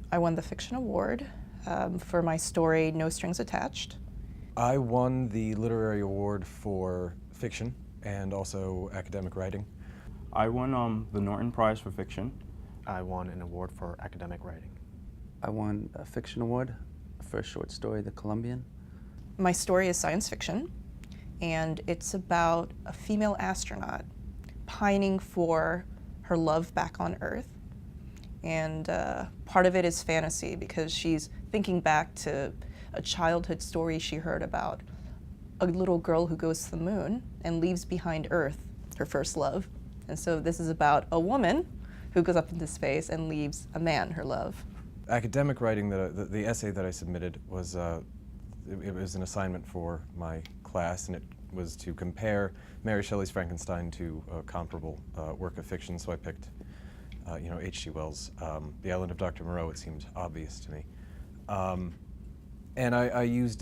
I won the Fiction Award for my story, No Strings Attached. I won the Literary Award for fiction and also academic writing. I won the Norton Prize for fiction. I won an award for academic writing. I won a fiction award for a short story, The Columbian. My story is science fiction, and it's about a female astronaut pining for her love back on Earth. And part of it is fantasy because she's thinking back to a childhood story she heard about a little girl who goes to the moon and leaves behind Earth, her first love. And so this is about a woman who goes up into space and leaves a man, her love. Academic writing, the essay that I submitted was, it was an assignment for my class, and it was to compare Mary Shelley's Frankenstein to a comparable work of fiction, so I picked H.G. Wells' The Island of Dr. Moreau. It seemed obvious to me. And I used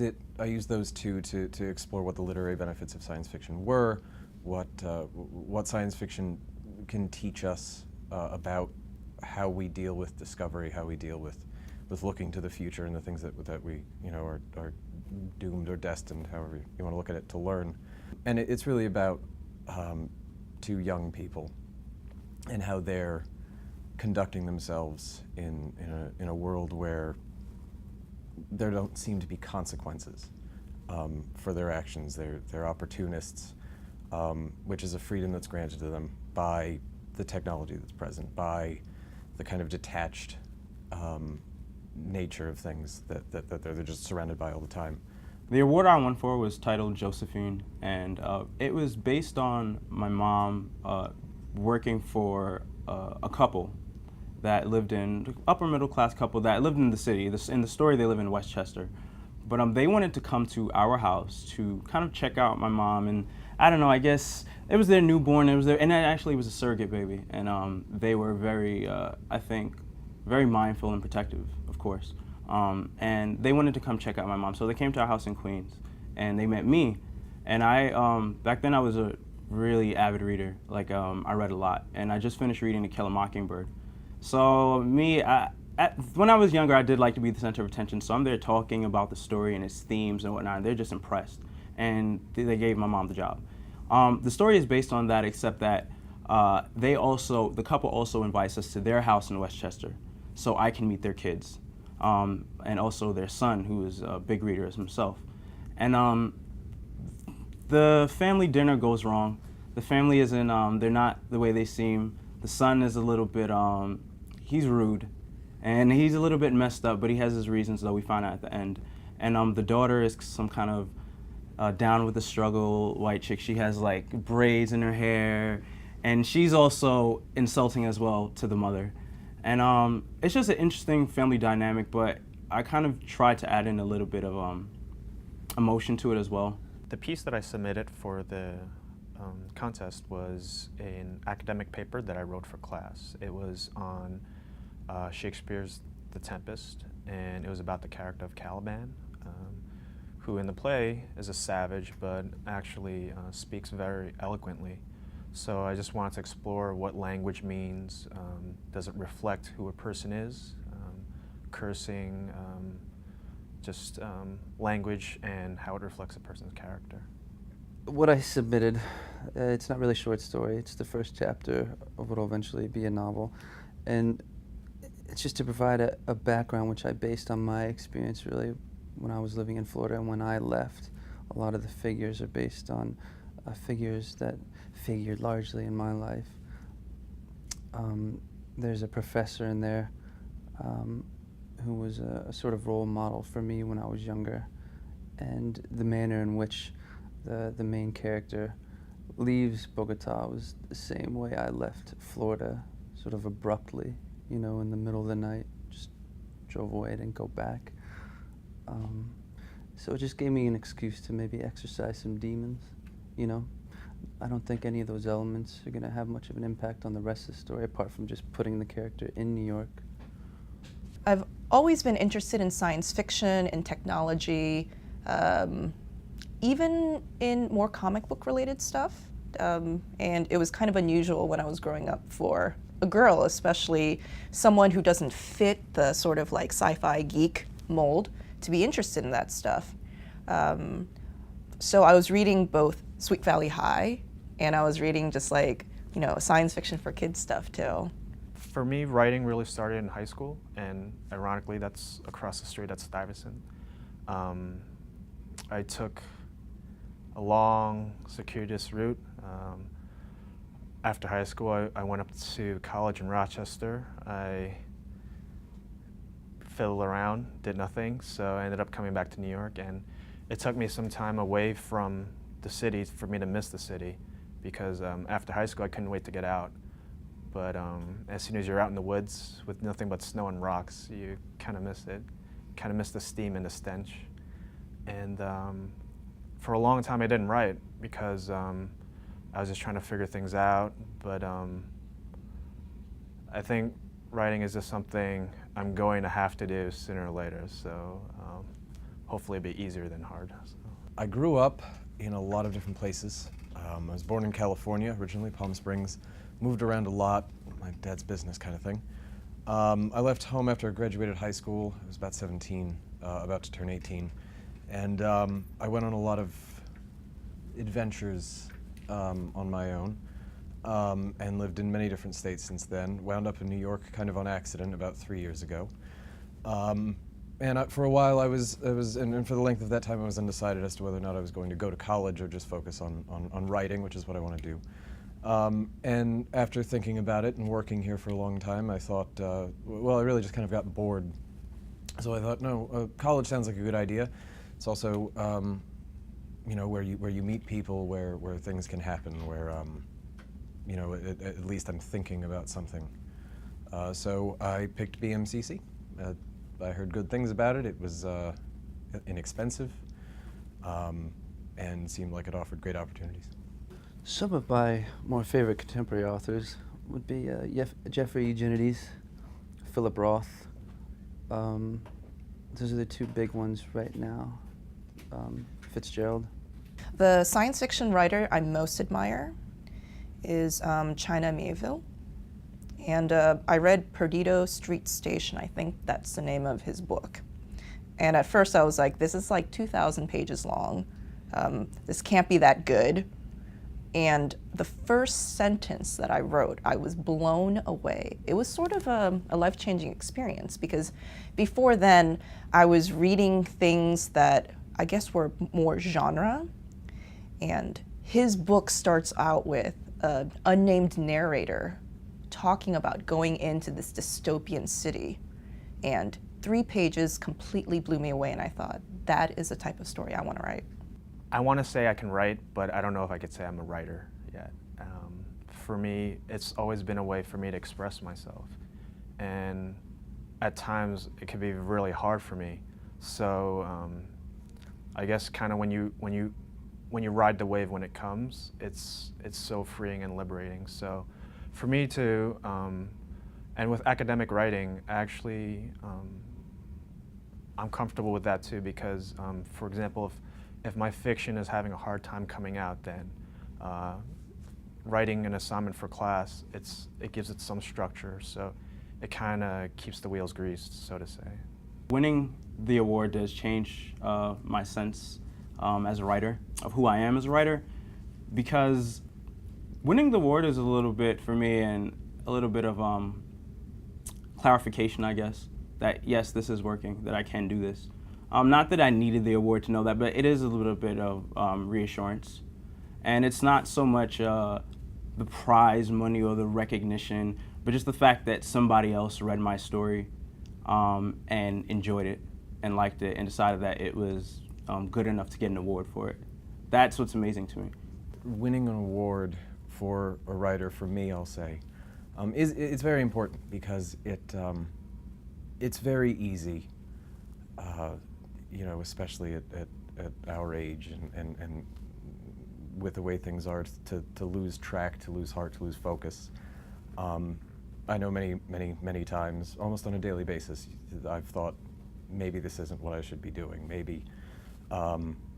those two to explore what the literary benefits of science fiction were, what science fiction can teach us about how we deal with discovery, how we deal with looking to the future and the things that we are doomed or destined, however you want to look at it, to learn. And it's really about two young people and how they're conducting themselves in a world where there don't seem to be consequences for their actions. They're opportunists, which is a freedom that's granted to them by the technology that's present, by the kind of detached nature of things that they're just surrounded by all the time. The award I won for was titled Josephine, and it was based on my mom working for a couple that lived in, upper middle class couple that lived in the city. In the story, they live in Westchester. But they wanted to come to our house to kind of check out my mom, and I don't know, I guess it was their newborn, and it actually was a surrogate baby, and they were very, I think, very mindful and protective, of course. And they wanted to come check out my mom, so they came to our house in Queens, and they met me. And back then I was a really avid reader, I read a lot, and I just finished reading To Kill a Mockingbird. So when I was younger, I did like to be the center of attention, so I'm there talking about the story and its themes and whatnot, and they're just impressed. And they gave my mom the job. The story is based on that, except that the couple also invites us to their house in Westchester, so I can meet their kids, and also their son, who is a big reader as himself. And the family dinner goes wrong. The family isn't, they're not the way they seem. The son is a little bit, he's rude, and he's a little bit messed up, but he has his reasons, though we find out at the end. And the daughter is some kind of down with the struggle white chick. She has braids in her hair, and she's also insulting as well to the mother. And it's just an interesting family dynamic, but I kind of tried to add in a little bit of emotion to it as well. The piece that I submitted for the contest was an academic paper that I wrote for class. It was on Shakespeare's The Tempest, and it was about the character of Caliban, who in the play is a savage, but actually speaks very eloquently. So I just wanted to explore what language means. Does it reflect who a person is? Cursing, just language and how it reflects a person's character. What I submitted, it's not really a short story. It's the first chapter of what will eventually be a novel. And it's just to provide a background which I based on my experience really when I was living in Florida and when I left. A lot of the figures are based on figures that figured largely in my life. There's a professor in there who was a sort of role model for me when I was younger, and the manner in which the main character leaves Bogota was the same way I left Florida, sort of abruptly, in the middle of the night, just drove away, didn't go back. So it just gave me an excuse to maybe exercise some demons, I don't think any of those elements are going to have much of an impact on the rest of the story, apart from just putting the character in New York. I've always been interested in science fiction and technology, even in more comic book related stuff. And it was kind of unusual when I was growing up for a girl, especially someone who doesn't fit the sort of like sci-fi geek mold, to be interested in that stuff. So I was reading both Sweet Valley High, and I was reading just like, you know, science fiction for kids stuff too. For me, writing really started in high school, and ironically, that's across the street at Stuyvesant. I took a long, circuitous route. After high school, I went up to college in Rochester. I fiddled around, did nothing, so I ended up coming back to New York, and it took me some time away from the city for me to miss the city, because after high school, I couldn't wait to get out. But as soon as you're out in the woods with nothing but snow and rocks, you kind of miss it, kind of miss the steam and the stench. And for a long time, I didn't write because I was just trying to figure things out. But I think writing is just something I'm going to have to do sooner or later. So hopefully it'll be easier than hard. So. I grew up in a lot of different places. I was born in California, originally, Palm Springs. Moved around a lot, my dad's business kind of thing. I left home after I graduated high school. I was about 17, about to turn 18. And I went on a lot of adventures on my own and lived in many different states since then. Wound up in New York kind of on accident about 3 years ago. And for a while and for the length of that time I was undecided as to whether or not I was going to go to college or just focus on writing, which is what I want to do. And after thinking about it and working here for a long time, I thought, well, I really just kind of got bored. So I thought, no, college sounds like a good idea. It's also, you know, where you meet people, where things can happen, where, you know, at least I'm thinking about something. So I picked BMCC. I heard good things about it. It was inexpensive and seemed like it offered great opportunities. Some of my more favorite contemporary authors would be Jeffrey Eugenides, Philip Roth. Those are the two big ones right now. Fitzgerald. The science fiction writer I most admire is China Miéville. And I read Perdido Street Station, I think that's the name of his book. And at first I was like, this is like 2,000 pages long. This can't be that good. And the first sentence that I wrote, I was blown away. It was sort of a life-changing experience because before then, I was reading things that I guess were more genre. And his book starts out with an unnamed narrator talking about going into this dystopian city. And 3 pages completely blew me away, and I thought, that is the type of story I want to write. I want to say I can write, but I don't know if I could say I'm a writer yet. For me, it's always been a way for me to express myself. And at times, it can be really hard for me. So I guess kind of when you ride the wave when it comes, it's so freeing and liberating. So for me to, and with academic writing, actually, I'm comfortable with that too because, for example, if my fiction is having a hard time coming out, then writing an assignment for class, it gives it some structure, so it kind of keeps the wheels greased, so to say. Winning the award does change my sense as a writer, of who I am as a writer, because winning the award is a little bit, for me, and a little bit of clarification, I guess, that yes, this is working, that I can do this. Not that I needed the award to know that, but it is a little bit of reassurance. And it's not so much the prize money or the recognition, but just the fact that somebody else read my story and enjoyed it and liked it and decided that it was good enough to get an award for it. That's what's amazing to me. Winning an award for a writer, for me, I'll say, it's very important because it's very easy, you know, especially at our age and with the way things are, to lose track, to lose heart, to lose focus. I know many times, almost on a daily basis, I've thought, maybe this isn't what I should be doing. Maybe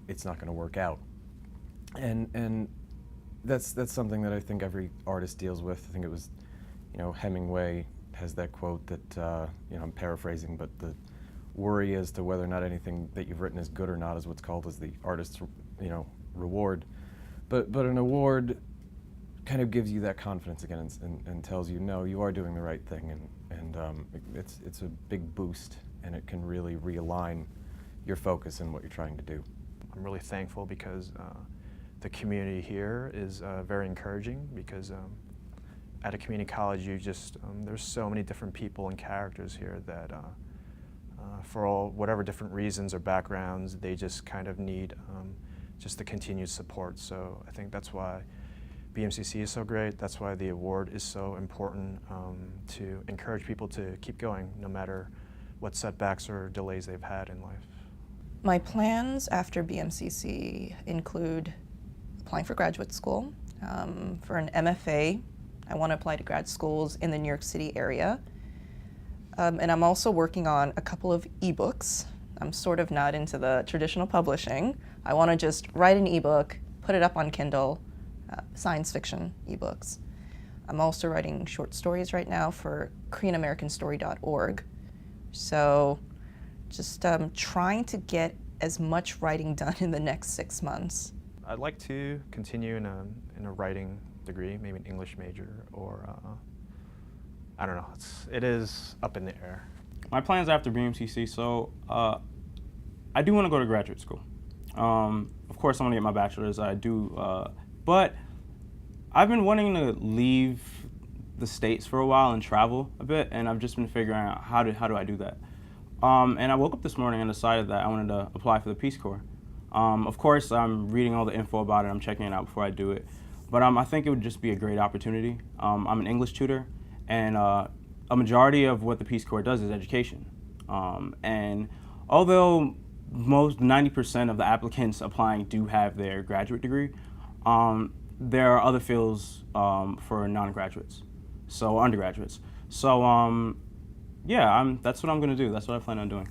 it's not going to work out. And that's something that I think every artist deals with. I think it was You know, Hemingway has that quote that, you know, I'm paraphrasing, but the worry as to whether or not anything that you've written is good or not is what's called as the artist's, you know, reward. But an award kind of gives you that confidence again and tells you, no, you are doing the right thing, and it's a big boost, and it can really realign your focus in what you're trying to do. I'm really thankful because the community here is very encouraging, because at a community college you just, there's so many different people and characters here that for whatever different reasons or backgrounds, they just kind of need just the continued support. So I think that's why BMCC is so great. That's why the award is so important, to encourage people to keep going no matter what setbacks or delays they've had in life. My plans after BMCC include applying for graduate school. For an MFA, I want to apply to grad schools in the New York City area. And I'm also working on a couple of ebooks. I'm sort of not into the traditional publishing. I want to just write an ebook, put it up on Kindle, science fiction ebooks. I'm also writing short stories right now for KoreanAmericanStory.org. So just trying to get as much writing done in the next 6 months. I'd like to continue in a writing degree, maybe an English major, or I don't know. It is up in the air. My plans after BMCC, so I do want to go to graduate school. Of course, I want to get my bachelor's. I do, but I've been wanting to leave the States for a while and travel a bit, and I've just been figuring out how do I do that. And I woke up this morning and decided that I wanted to apply for the Peace Corps. Of course, I'm reading all the info about it. I'm checking it out before I do it. But I think it would just be a great opportunity. I'm an English tutor, and a majority of what the Peace Corps does is education. And although most 90% of the applicants applying do have their graduate degree, there are other fields for non-graduates, so undergraduates. So yeah, that's what I'm going to do. That's what I plan on doing.